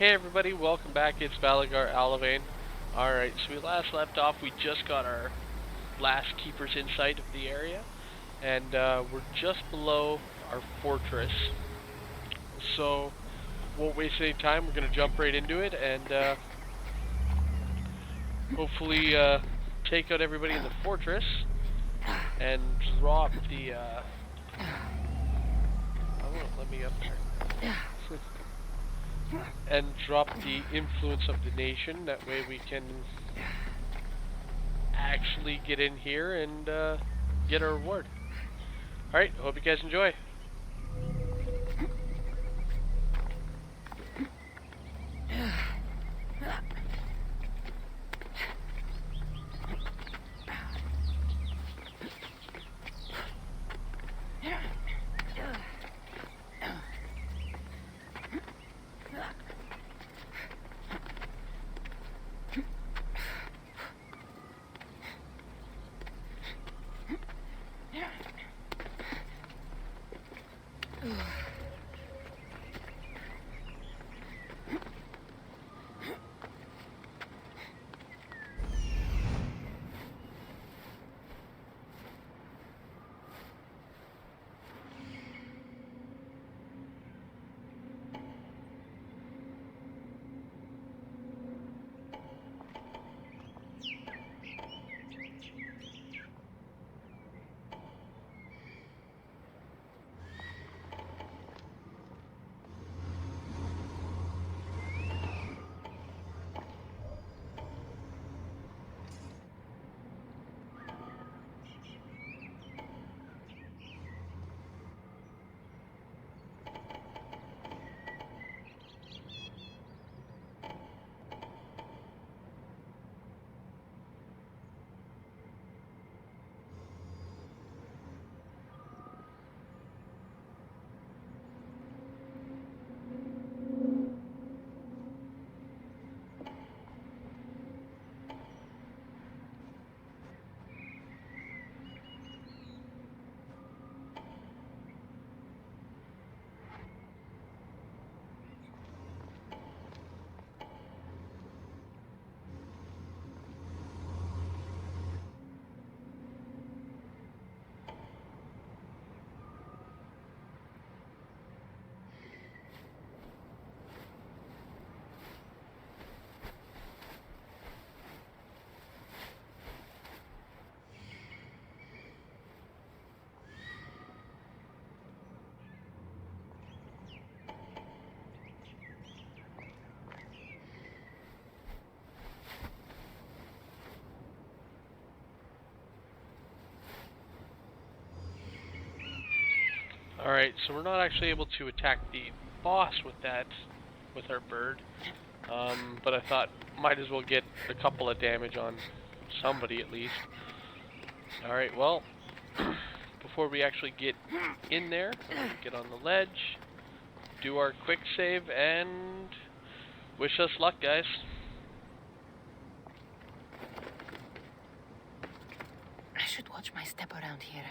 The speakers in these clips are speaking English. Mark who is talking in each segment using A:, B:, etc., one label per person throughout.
A: Hey everybody, welcome back. It's Valagar Aloevain. Alright, so we last left off, we just got our last Keeper's Insight of the area, and we're just below our fortress. So, won't waste any time, we're going to jump right into it, and hopefully take out everybody in the fortress, and drop the, oh, let me up there. And drop the influence of the nation, that way we can actually get in here and get our reward. Alright, hope you guys enjoy. Alright, so we're not actually able to attack the boss with that, with our bird. But I thought might as well get a couple of damage on somebody at least. Alright, well, before we actually get in there, get on the ledge, do our quick save, and wish us luck, guys.
B: I should watch my step around here.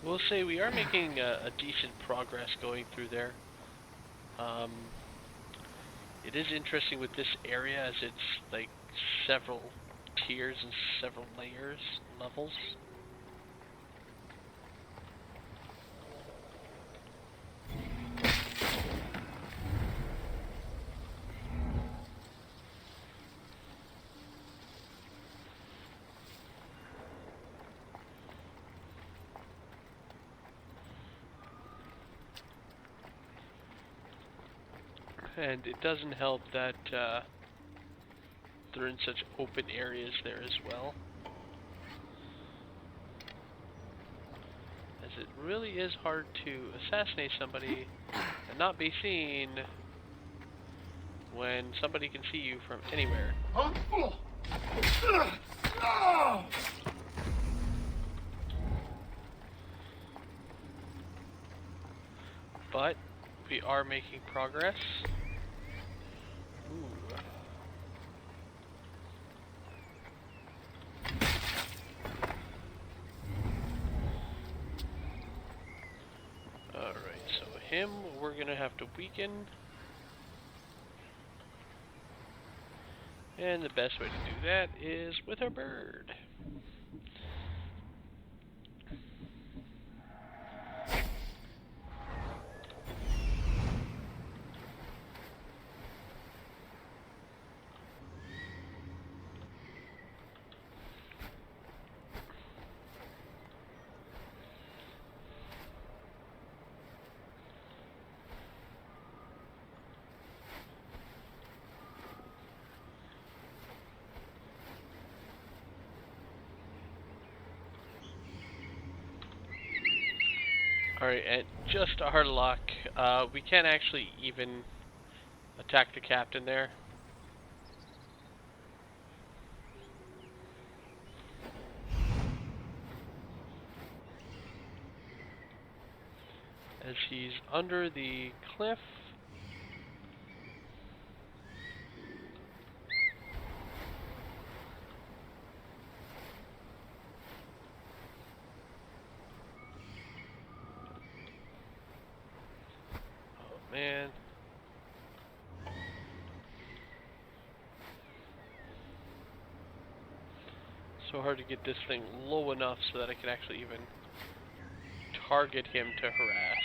A: We'll say we are making a decent progress going through there. Um, it is interesting with this area as it's like several tiers and several levels. And it doesn't help that they're in such open areas there as well. As it really is hard to assassinate somebody and not be seen when somebody can see you from anywhere. But we are making progress. Ooh. Alright, so him we're gonna have to weaken. And the best way to do that is with our bird. Alright, and just our luck, we can't actually even attack the captain there. As he's under the cliff. Oh man. So hard to get this thing low enough so that I can actually even target him to harass.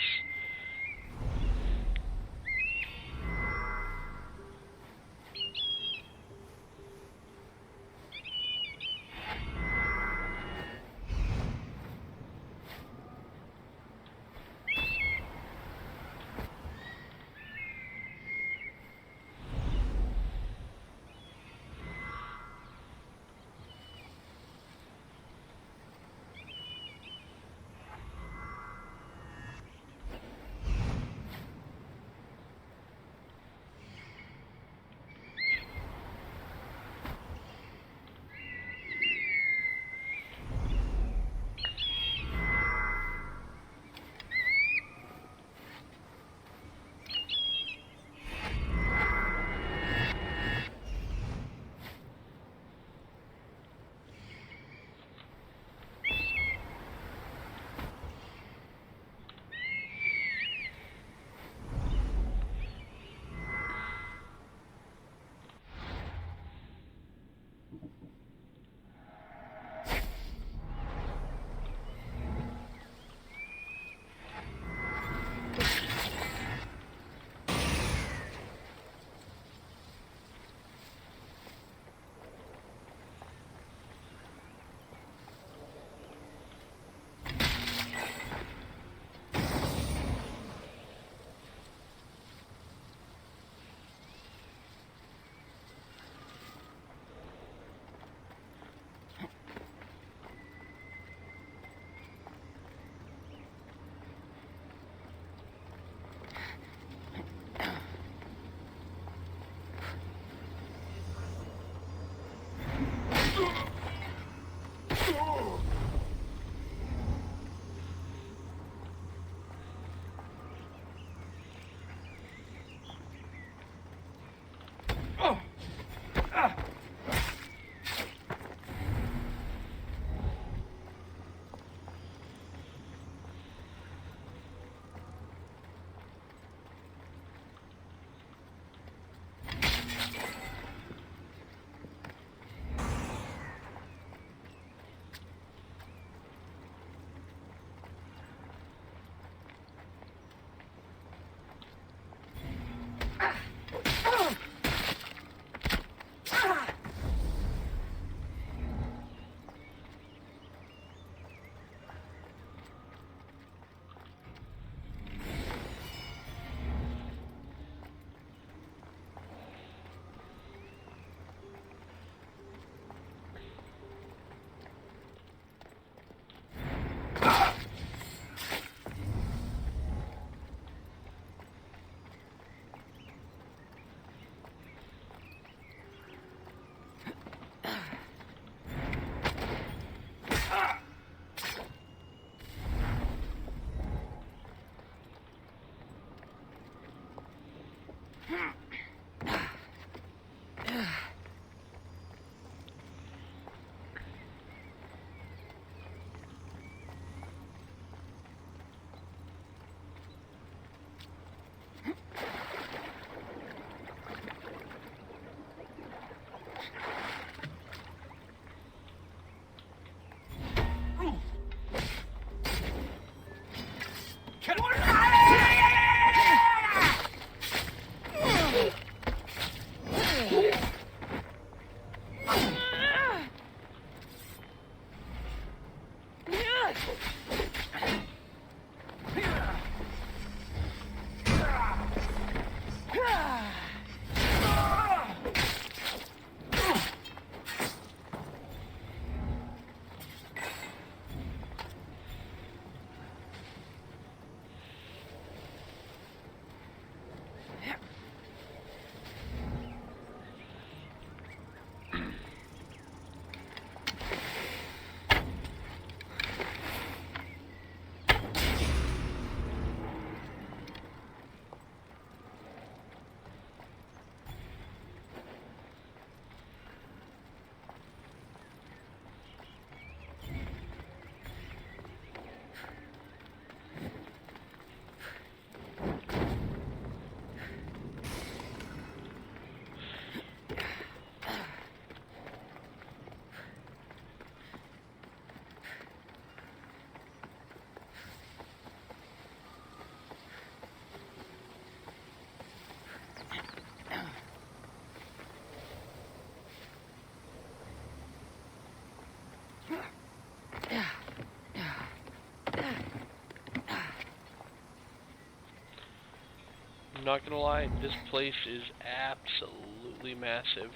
A: not gonna lie, this place is absolutely massive.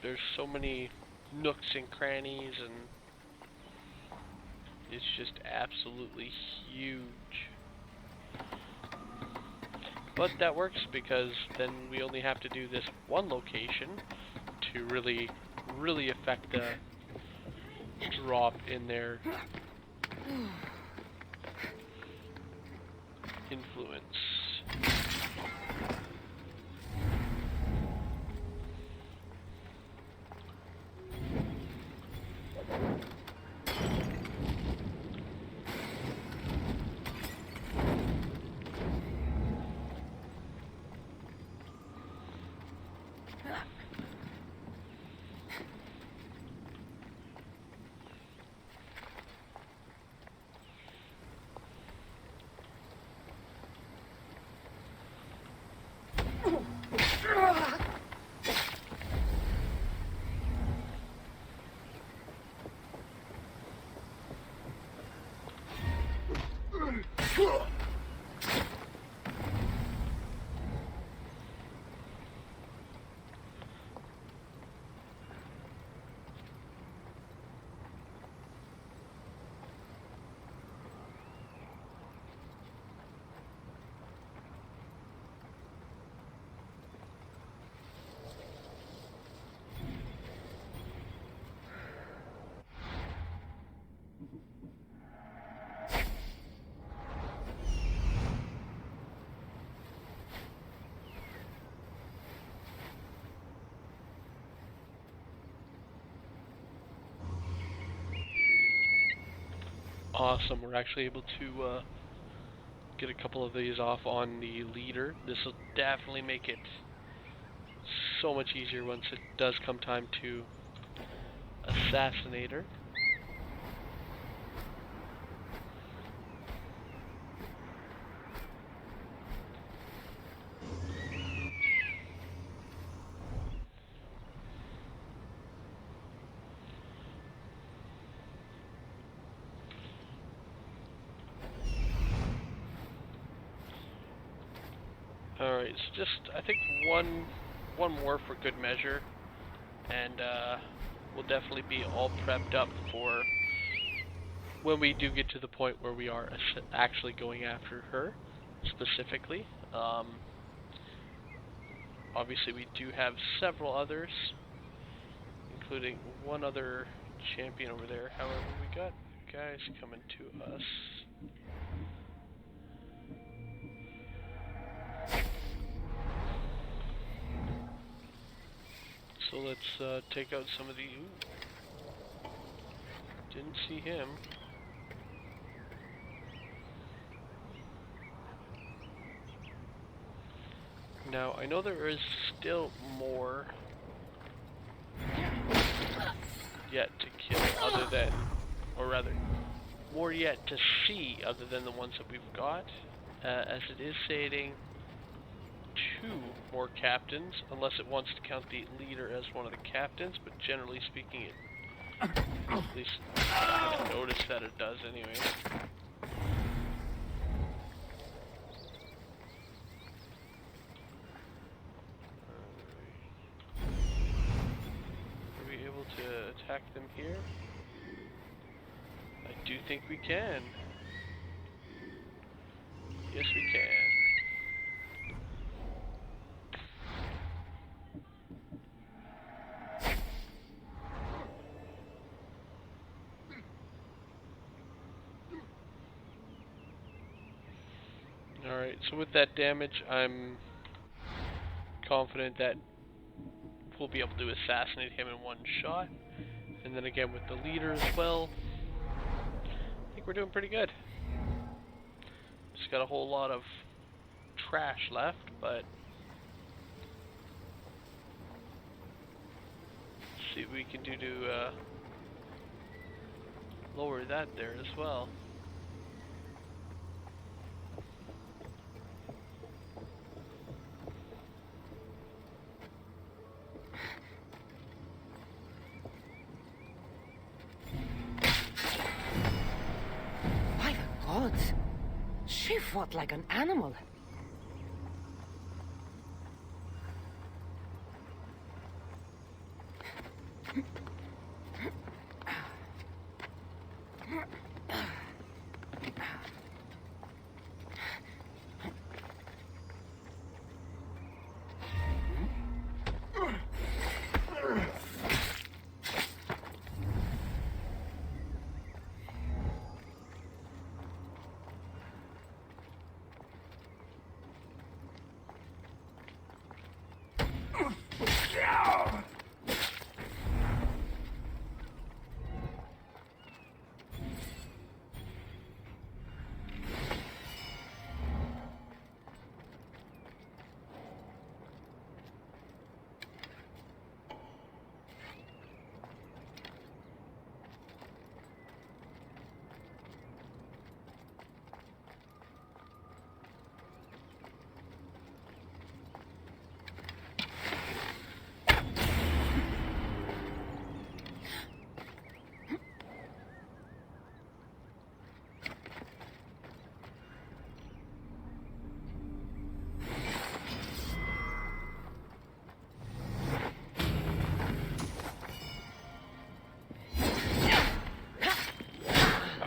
A: There's so many nooks and crannies, and it's just absolutely huge. But that works because then we only have to do this one location to really affect the drop in their influence. Awesome, we're actually able to get a couple of these off on the leader. This will definitely make it so much easier once it does come time to assassinate her. Alright, so just, I think one more for good measure, and we'll definitely be all prepped up for when we do get to the point where we are actually going after her, specifically. Obviously we do have several others, including one other champion over there. However, we got guys coming to us. So let's take out some of the... Ooh. Didn't see him. Now, I know there is still more yet to kill other than... Or rather, more yet to see other than the ones that we've got. As it is stating... 2 more captains, unless it wants to count the leader as one of the captains, but generally speaking, at least I have noticed that it does anyway. Are we able to attack them here? I do think we can. Yes, we can. Alright, so with that damage, I'm confident that we'll be able to assassinate him in one shot. And then again with the leader as well, I think we're doing pretty good. Just got a whole lot of trash left, but see what we can do to lower that there as well.
B: By the gods! She fought like an animal.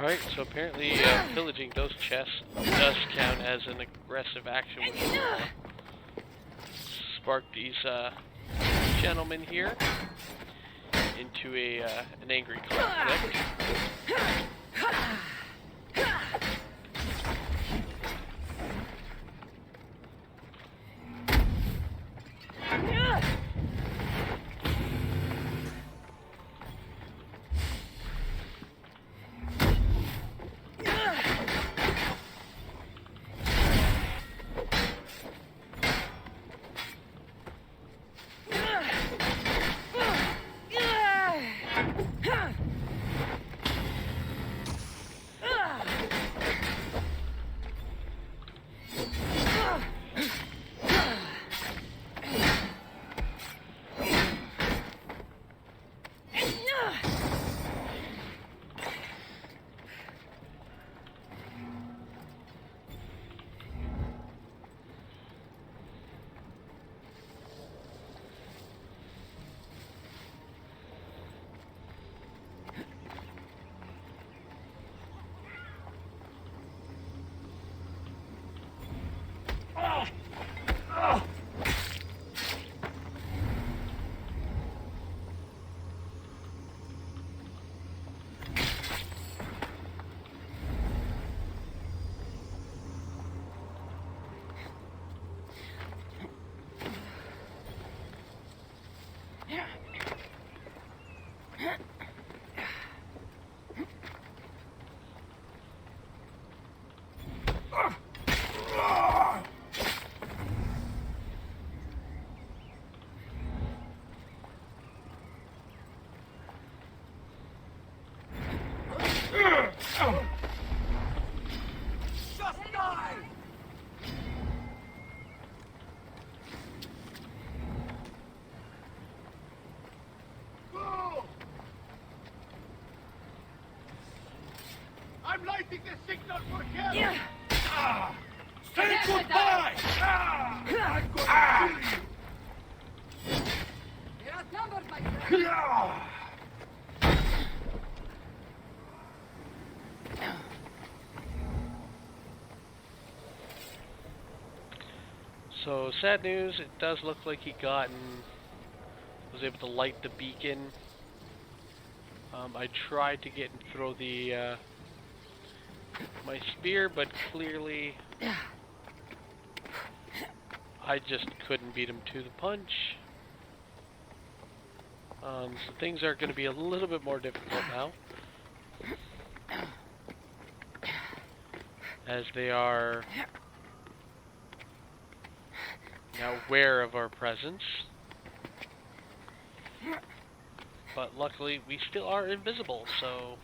A: Alright, so apparently pillaging those chests does count as an aggressive action, which will spark these gentlemen here into an angry conflict.
C: I'm lighting the signal for kill! Say goodbye! I'm going to kill you!
B: You're outnumbered, my friend.
A: So, sad news, it does look like he was able to light the beacon. I tried to get and throw the my spear, but clearly I just couldn't beat him to the punch. So things are going to be a little bit more difficult now, as they are now aware of our presence. But luckily, we still are invisible, so...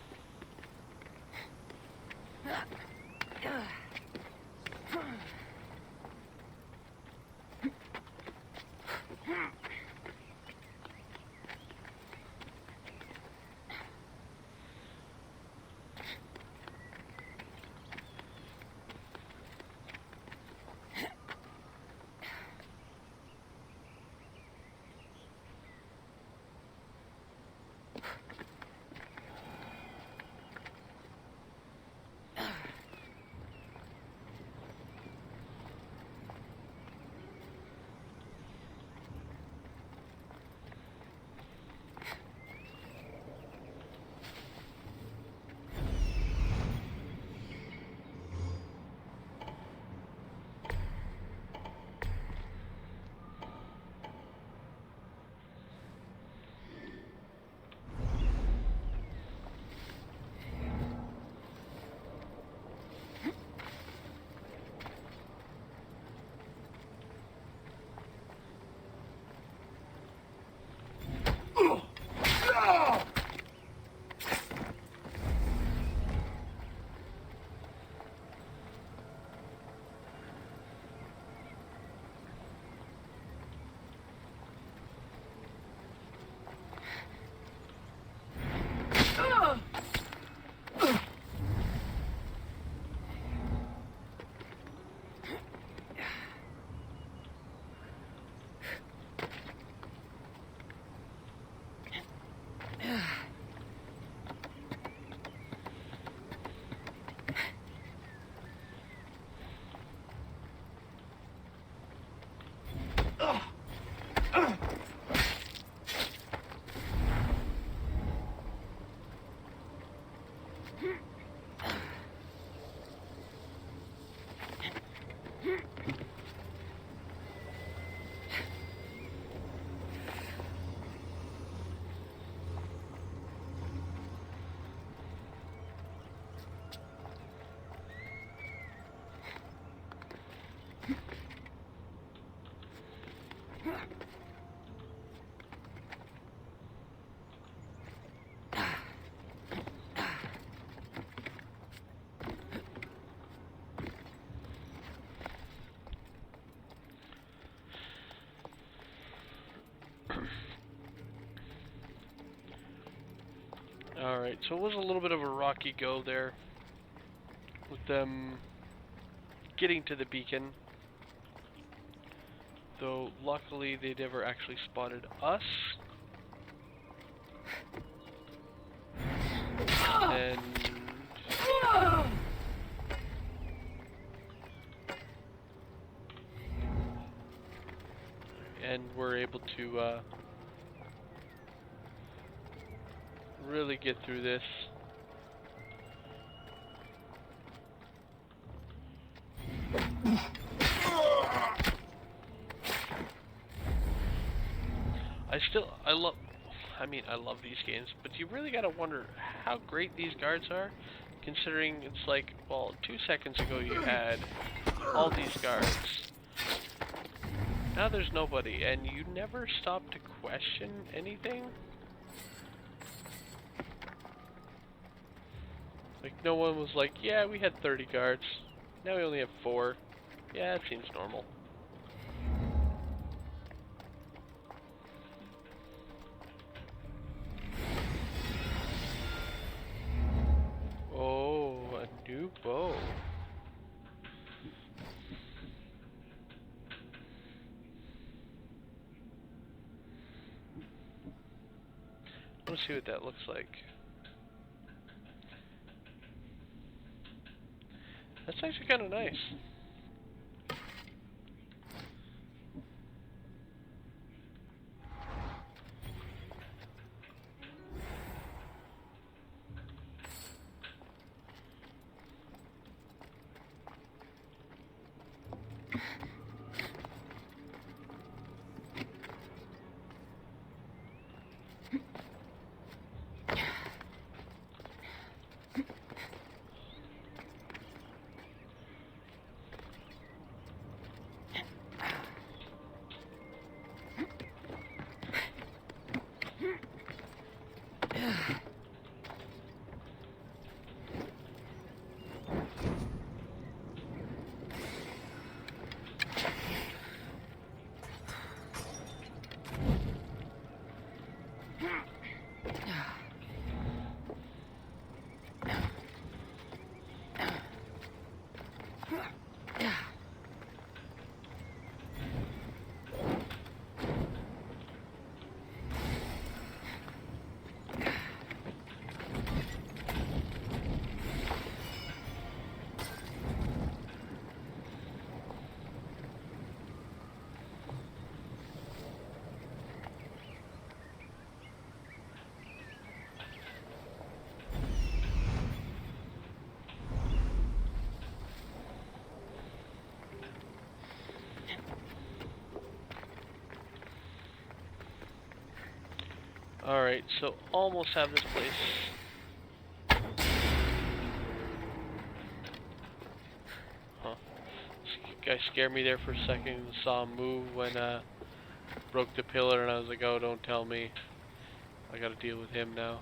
A: Alright, so it was a little bit of a rocky go there with them getting to the beacon. Though, luckily, they never actually spotted us. And we're able to really get through this. I love these games, but you really gotta wonder how great these guards are, considering it's like, well, 2 seconds ago you had all these guards. Now there's nobody, and you never stop to question anything? Like, no one was like, yeah, we had 30 guards. Now we only have 4. Yeah, it seems normal. Oh, a new bow. Let's see what that looks like. That's actually kind of nice. Alright, so almost have this place. Huh. This guy scared me there for a second. Saw him move when broke the pillar, and I was like, oh, don't tell me. I gotta deal with him now.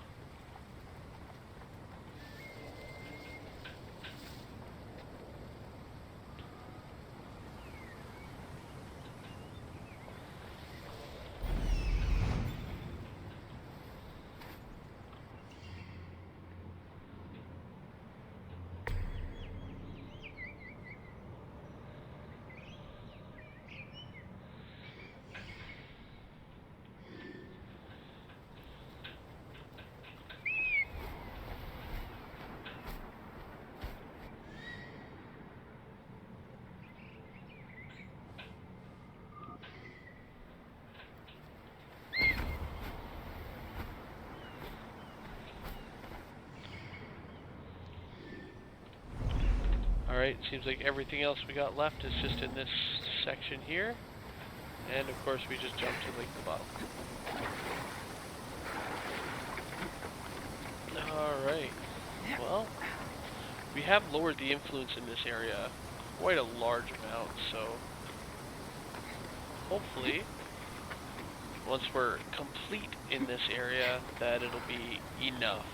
A: Alright, seems like everything else we got left is just in this section here. And of course we just jump to like the bottom. Alright, well, we have lowered the influence in this area quite a large amount, so hopefully once we're complete in this area that it'll be enough.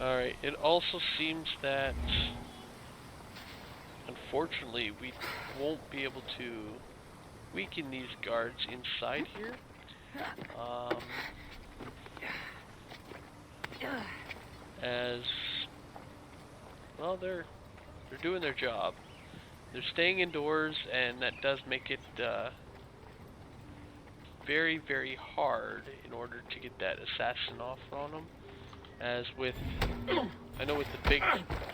A: Alright, it also seems that unfortunately we won't be able to weaken these guards inside here. As well, they're doing their job. They're staying indoors, and that does make it very, very hard in order to get that assassin off on them. As with, I know with the big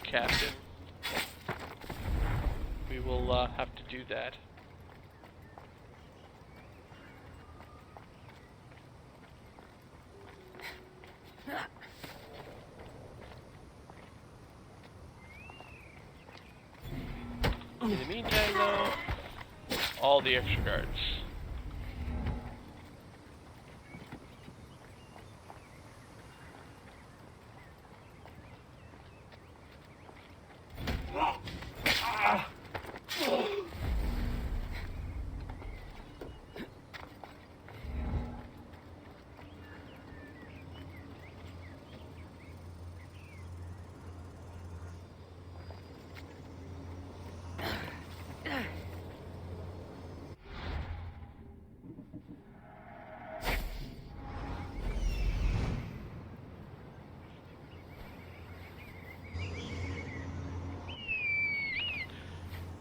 A: captain, we will have to do that. In the meantime, though, all the extra guards.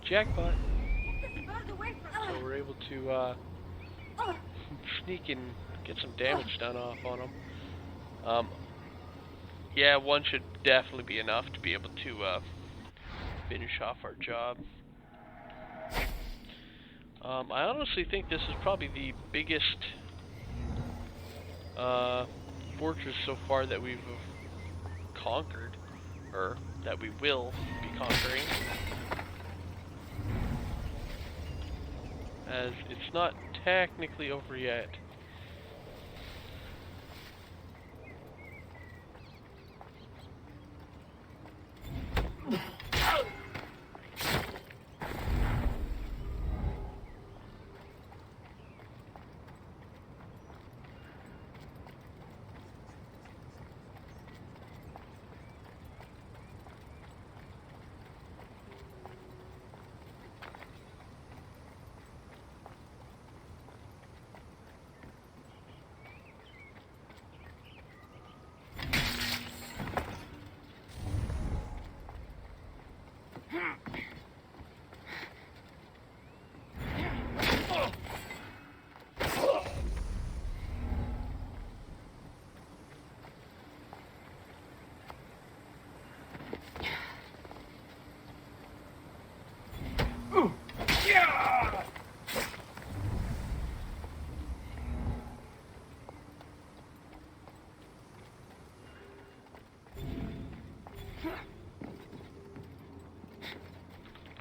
A: Jackpot.
B: Get this bird away from
A: So
B: me.
A: we're able to sneak and get some damage done off on them. Yeah, one should definitely be enough to be able to finish off our job. I honestly think this is probably the biggest fortress so far that we've conquered, or that we will be conquering. As it's not technically over yet.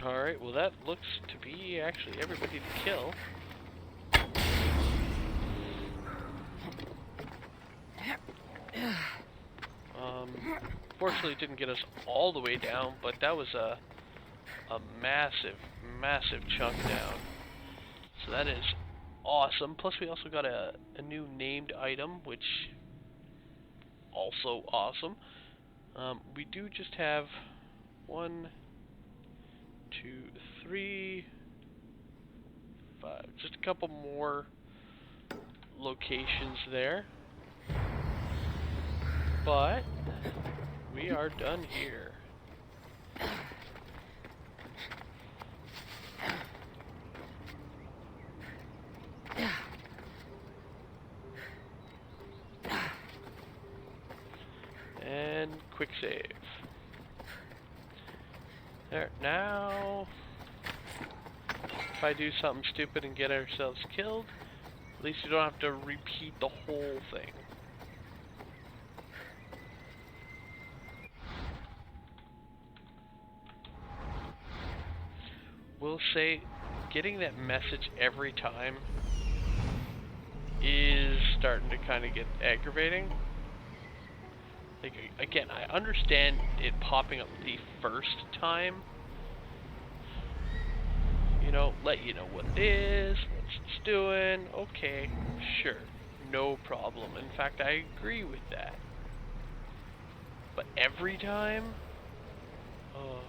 A: Alright, well that looks to be actually everybody to kill. Fortunately it didn't get us all the way down, but that was a massive, massive chunk down. So that is awesome. Plus we also got a new named item, which also awesome. We do just have 1, 2, 3, 5, just a couple more locations there. But we are done here. And quick save. There, now, if I do something stupid and get ourselves killed, at least you don't have to repeat the whole thing. Will say, getting that message every time is starting to kind of get aggravating. Like, again, I understand it popping up the first time. You know, let you know what it is, what it's doing. Okay, sure, no problem. In fact, I agree with that. But every time? Oh.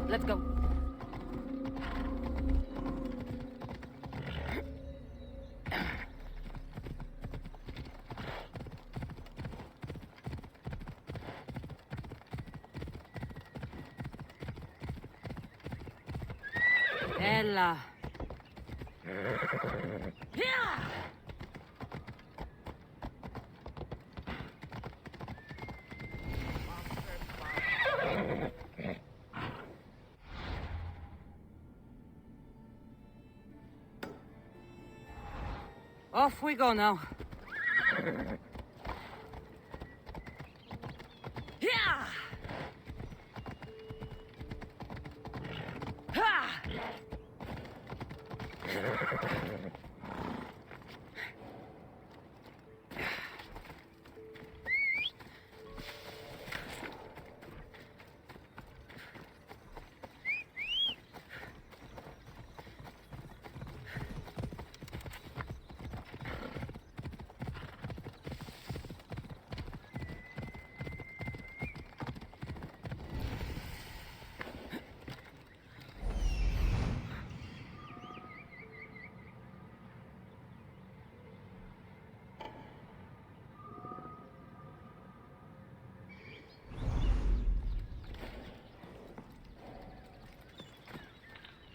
B: Let's go. Ella. Yeah. Off we go now. Yeah. Ha.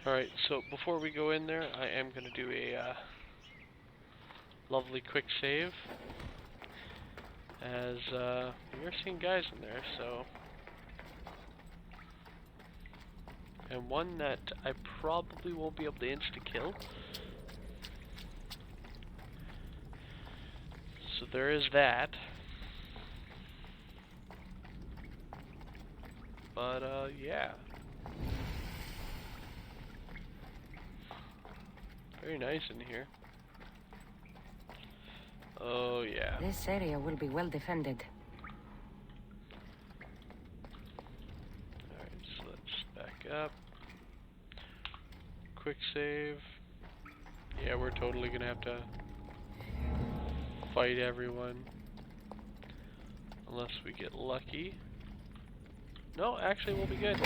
A: Alright, so before we go in there, I am going to do a lovely quick save. As we are seeing guys in there, so... And one that I probably won't be able to insta-kill. So there is that. But, yeah. Very nice in here. Oh, yeah.
B: This area will be well defended.
A: Alright, so let's back up. Quick save. Yeah, we're totally gonna have to fight everyone. Unless we get lucky. No, actually we'll be good.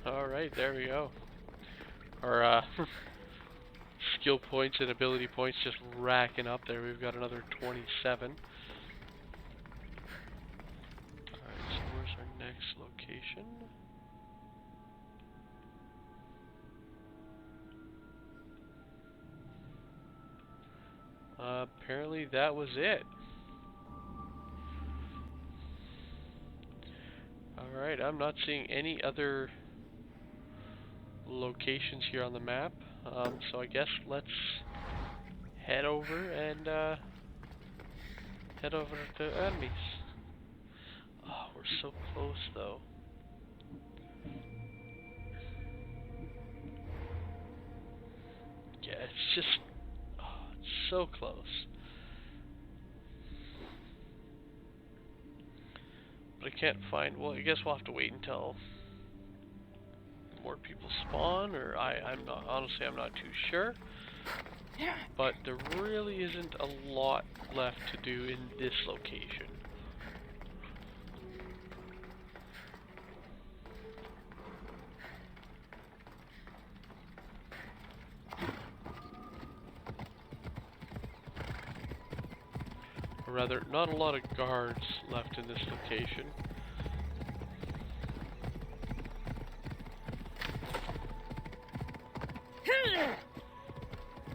A: Alright, there we go. Our skill points and ability points just racking up there. We've got another 27. Alright, so where's our next location? Apparently that was it. Alright, I'm not seeing any other locations here on the map. So I guess let's head over and head over to enemies. Oh, we're so close though. Yeah, it's just it's so close. But I can't find. Well, I guess we'll have to wait until more people spawn, or I'm not, honestly I'm not too sure. But there really isn't a lot left to do in this location. Or rather, not a lot of guards left in this location.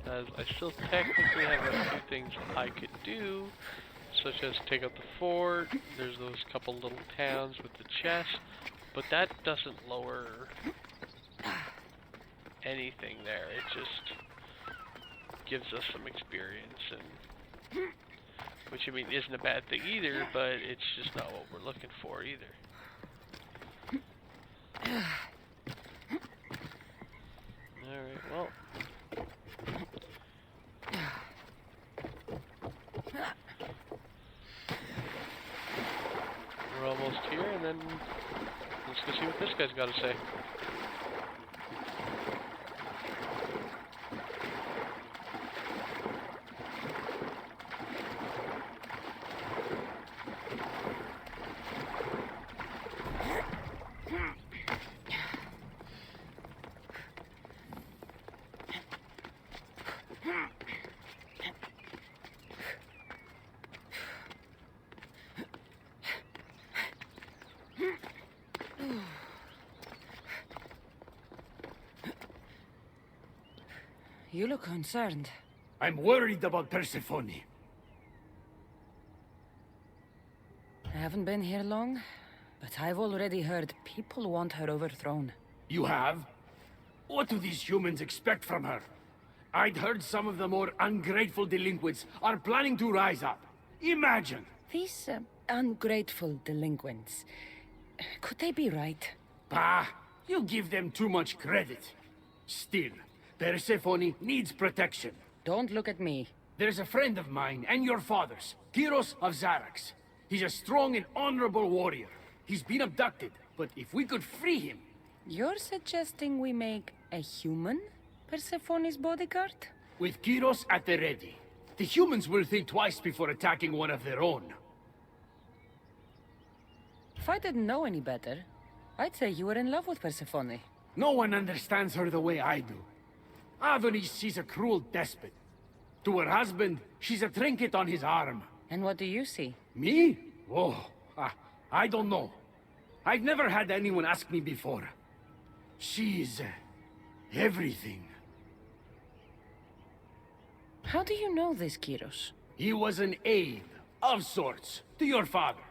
A: As I still technically have a few things I could do, such as take out the fort. There's those couple little towns with the chest, but that doesn't lower anything there. It just gives us some experience, and which I mean isn't a bad thing either, but it's just not what we're looking for either. Alright, well. We're almost here, and then let's go see what this guy's got to say.
B: You look concerned.
C: I'm worried about Persephone.
B: I haven't been here long, but I've already heard people want her overthrown.
C: You have? What do these humans expect from her? I'd heard some of the more ungrateful delinquents are planning to rise up. Imagine!
B: These ungrateful delinquents, could they be right?
C: Bah! You give them too much credit. Still, Persephone needs protection.
B: Don't look at me.
C: There's a friend of mine and your father's, Kyros of Xarax. He's a strong and honorable warrior. He's been abducted, but if we could free him...
B: You're suggesting we make a human Persephone's bodyguard?
C: With Kyros at the ready, the humans will think twice before attacking one of their own.
B: If I didn't know any better, I'd say you were in love with Persephone.
C: No one understands her the way I do. Adonis sees a cruel despot. To her husband, she's a trinket on his arm.
B: And what do you see?
C: Me? Oh, I don't know. I've never had anyone ask me before. She's... everything.
B: How do you know this, Kyros?
C: He was an aide, of sorts, to your father.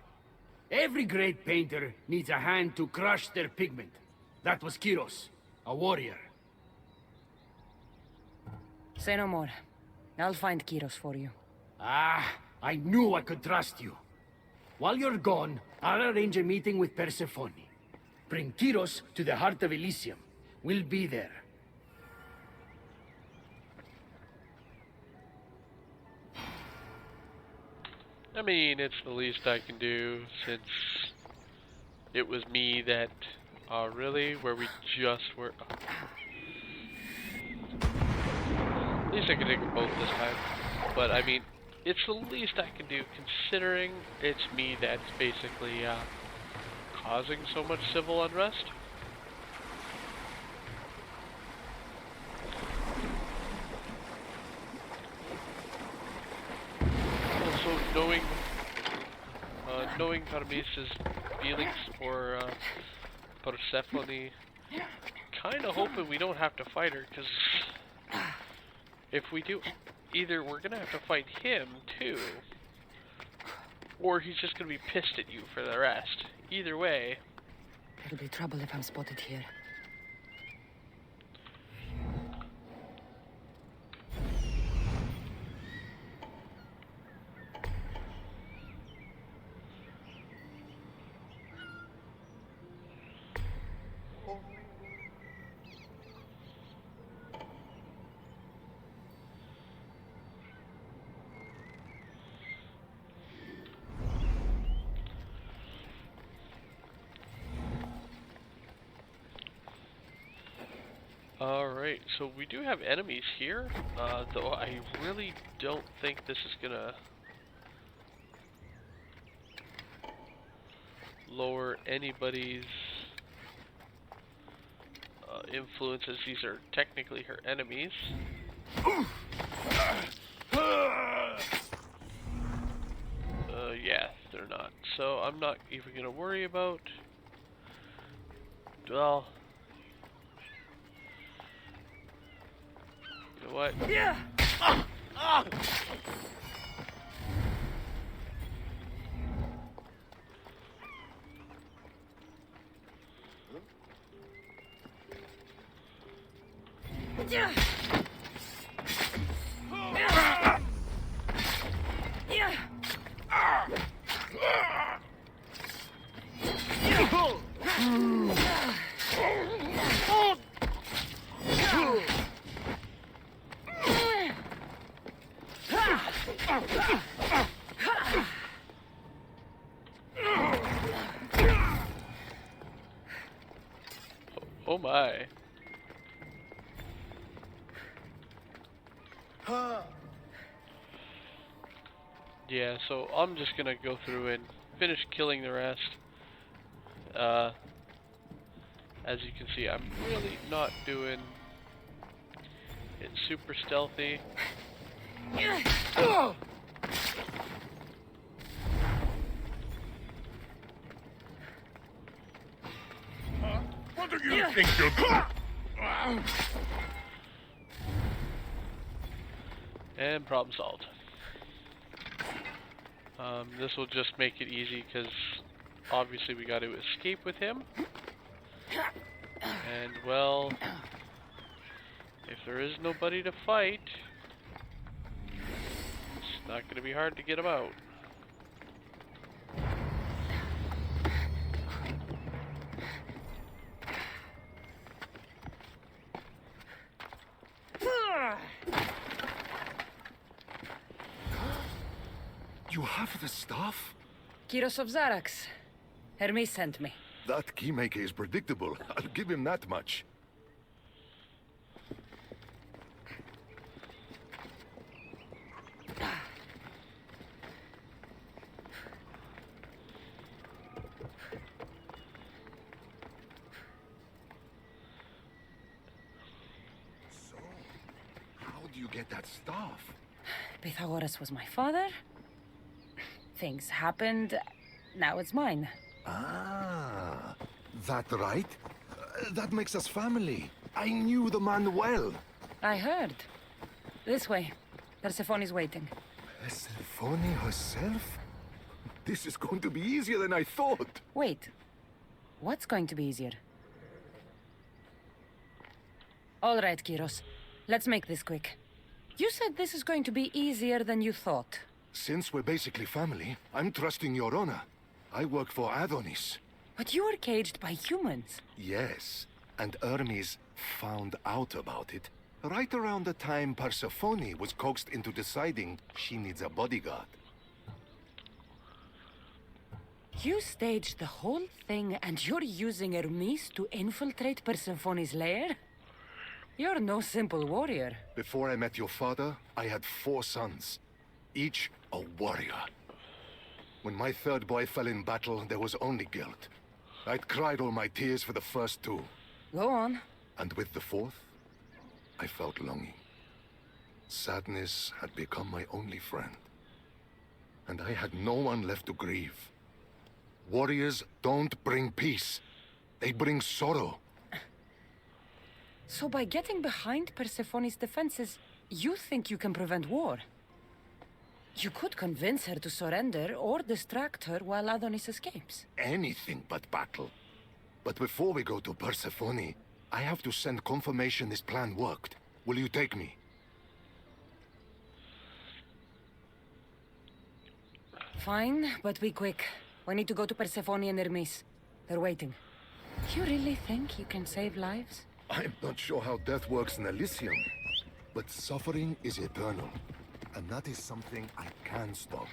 C: Every great painter needs a hand to crush their pigment. That was Kyros, a warrior.
B: Say no more. I'll find Kyros for you.
C: Ah, I knew I could trust you. While you're gone, I'll arrange a meeting with Persephone. Bring Kyros to the heart of Elysium. We'll be there.
A: I mean, it's the least I can do since it was me that, really, where we just were. At least I can take them both this time. But I mean, it's the least I can do considering it's me that's basically causing so much civil unrest. Also, knowing Paramis's feelings for Persephone, kind of hoping we don't have to fight her, because if we do, either we're gonna have to fight him too, or he's just gonna be pissed at you for the rest. Either way.
B: It'll be trouble if I'm spotted here.
A: Alright, so we do have enemies here, though I really don't think this is gonna lower anybody's influence, as these are technically her enemies. Yeah, they're not. So I'm not even gonna worry about, well, you know what?
B: Yeah. Yeah.
A: Oh my. Yeah, so I'm just gonna go through and finish killing the rest. As you can see, I'm really not doing it super stealthy.
D: What do you think you're doing?
A: And problem solved. This will just make it easy because obviously we got to escape with him. And well, if there is nobody to fight, it's not going to be hard to get him out.
D: You have the stuff?
B: Kyros of Zarax. Hermes sent me.
D: That keymaker is predictable. I'll give him that much. So, how do you get that stuff?
B: Pythagoras was my father. Things happened. Now it's mine.
D: Ah, that right? That makes us family. I knew the man well.
B: I heard. This way. Persephone's waiting.
D: Persephone herself? This is going to be easier than I thought.
B: Wait. What's going to be easier? All right, Kyros. Let's make this quick. You said this is going to be easier than you thought.
D: Since we're basically family, I'm trusting your honor. I work for Adonis.
B: But you were caged by humans.
D: Yes, and Hermes found out about it right around the time Persephone was coaxed into deciding she needs a bodyguard.
B: You staged the whole thing and you're using Hermes to infiltrate Persephone's lair? You're no simple warrior.
D: Before I met your father, I had 4 sons, each a warrior. When my third boy fell in battle, there was only guilt. I'd cried all my tears for the first 2.
B: Go on.
D: And with the 4th, I felt longing. Sadness had become my only friend. And I had no one left to grieve. Warriors don't bring peace. They bring sorrow.
B: So by getting behind Persephone's defenses, you think you can prevent war? You could convince her to surrender or distract her while Adonis escapes.
D: Anything but battle. But before we go to Persephone, I have to send confirmation this plan worked. Will you take me?
B: Fine, but be quick. We need to go to Persephone and Hermes. They're waiting. You really think you can save lives?
D: I'm not sure how death works in Elysium, but suffering is eternal, and that is something I can stop.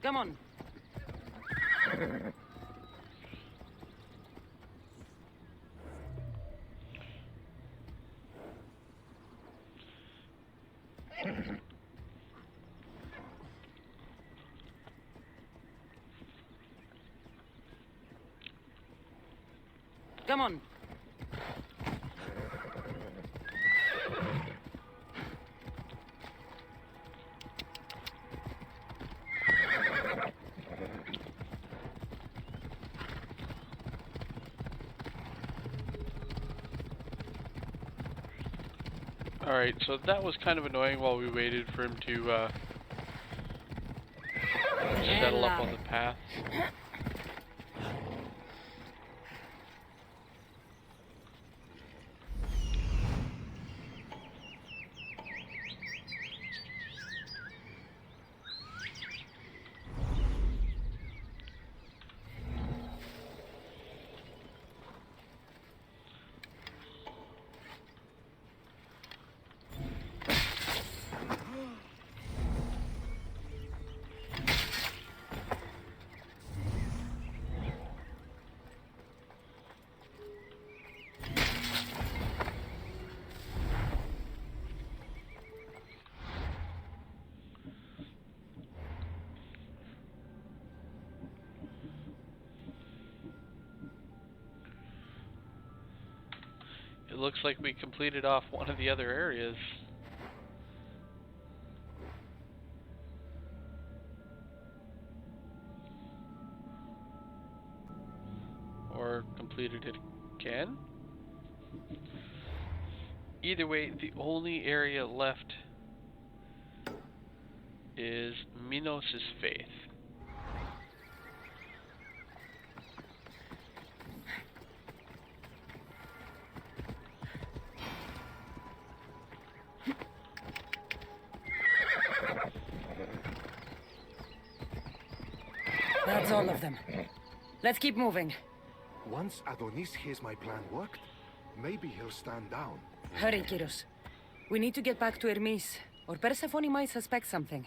B: Come on. Come on.
A: Alright, so that was kind of annoying while we waited for him to settle up on the path. It looks like we completed off one of the other areas. Or completed it again? Either way, the only area left is Minos' faith.
B: That's all of them. Let's keep moving.
D: Once Adonis hears my plan worked, maybe he'll stand down.
B: Hurry, Kyros. We need to get back to Hermes, or Persephone might suspect something.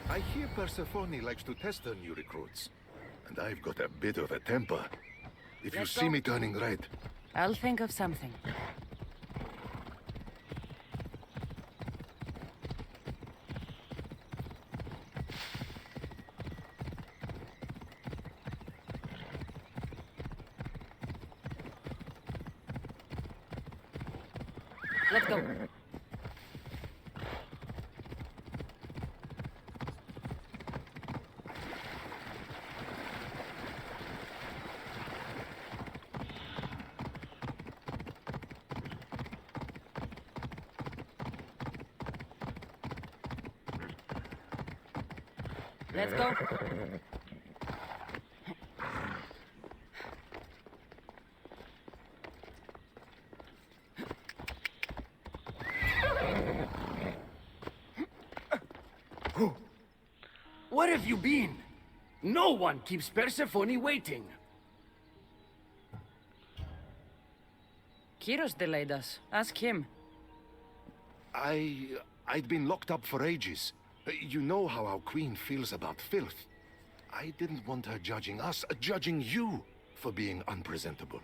D: I hear Persephone likes to test her new recruits. And I've got a bit of a temper. If you
B: Let's
D: see
B: go.
D: me turning red,
B: I'll think of something. Let's go. Let's go.
C: Where have you been? No one keeps Persephone waiting.
B: Kyros delayed us. Ask him.
D: I'd been locked up for ages. You know how our queen feels about filth. I didn't want her judging us, judging you for being unpresentable.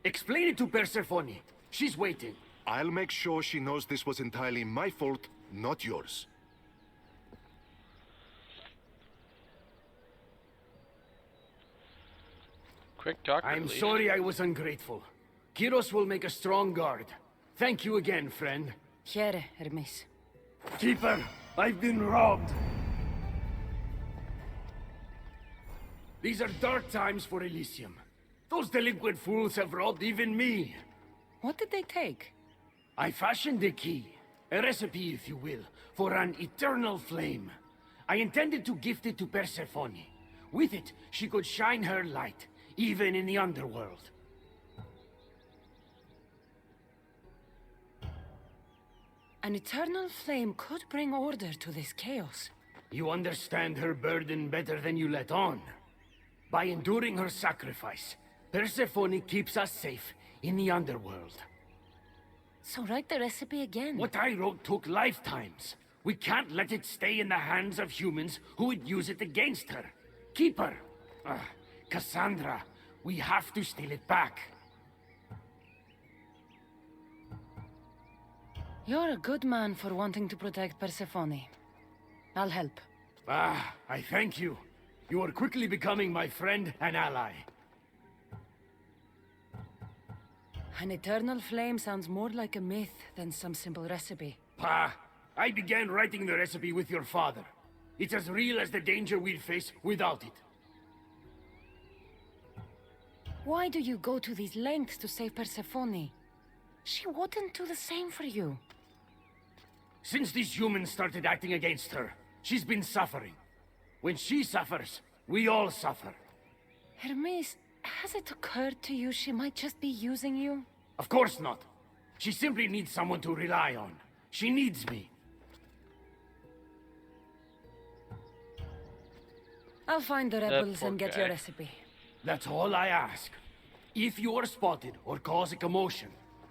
C: Explain it to Persephone. She's waiting.
D: I'll make sure she knows this was entirely my fault, not yours.
A: Quick talk.
C: I'm sorry I was ungrateful. Kyros will make a strong guard. Thank you again, friend.
B: Here, Hermes.
C: Keeper, I've been robbed. These are dark times for Elysium. Those delinquent fools have robbed even me.
B: What did they take?
C: I fashioned a key, a recipe if you will, for an eternal flame. I intended to gift it to Persephone. With it, she could shine her light, even in the underworld.
B: An eternal flame could bring order to this chaos.
C: You understand her burden better than you let on. By enduring her sacrifice, Persephone keeps us safe in the underworld.
B: So write the recipe again.
C: What I wrote took lifetimes. We can't let it stay in the hands of humans who would use it against her. Keep her. Cassandra, we have to steal it back.
B: You're a good man for wanting to protect Persephone. I'll help.
C: I thank you. You are quickly becoming my friend and ally.
B: An eternal flame sounds more like a myth than some simple recipe.
C: I began writing the recipe with your father. It's as real as the danger we'd face without it.
B: Why do you go to these lengths to save Persephone? She wouldn't do the same for you.
C: Since these humans started acting against her, she's been suffering. When she suffers, we all suffer.
B: Hermes, has it occurred to you she might just be using you?
C: Of course not. She simply needs someone to rely on. She needs me.
B: I'll find the rebels and get your recipe.
C: That's all I ask. If you are spotted or cause a commotion,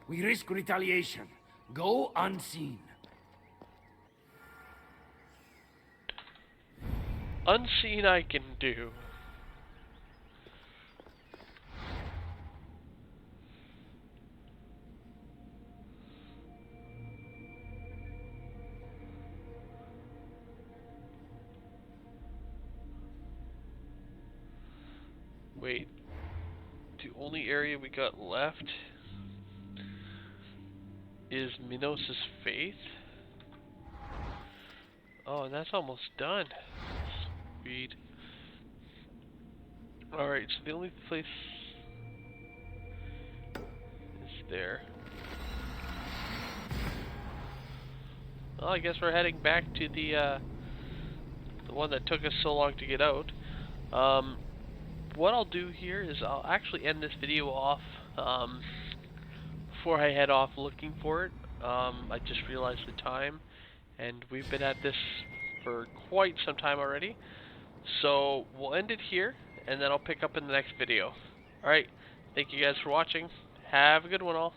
C: we risk retaliation. Go unseen.
A: Unseen I can do. Wait, the only area we got left is Minos' Faith? Oh, and that's almost done. Sweet. Alright, so the only place is there. Well, I guess we're heading back to the one that took us so long to get out. What I'll do here is I'll actually end this video off before I head off looking for it. I just realized the time, and we've been at this for quite some time already. So we'll end it here, and then I'll pick up in the next video. Alright, thank you guys for watching. Have a good one all.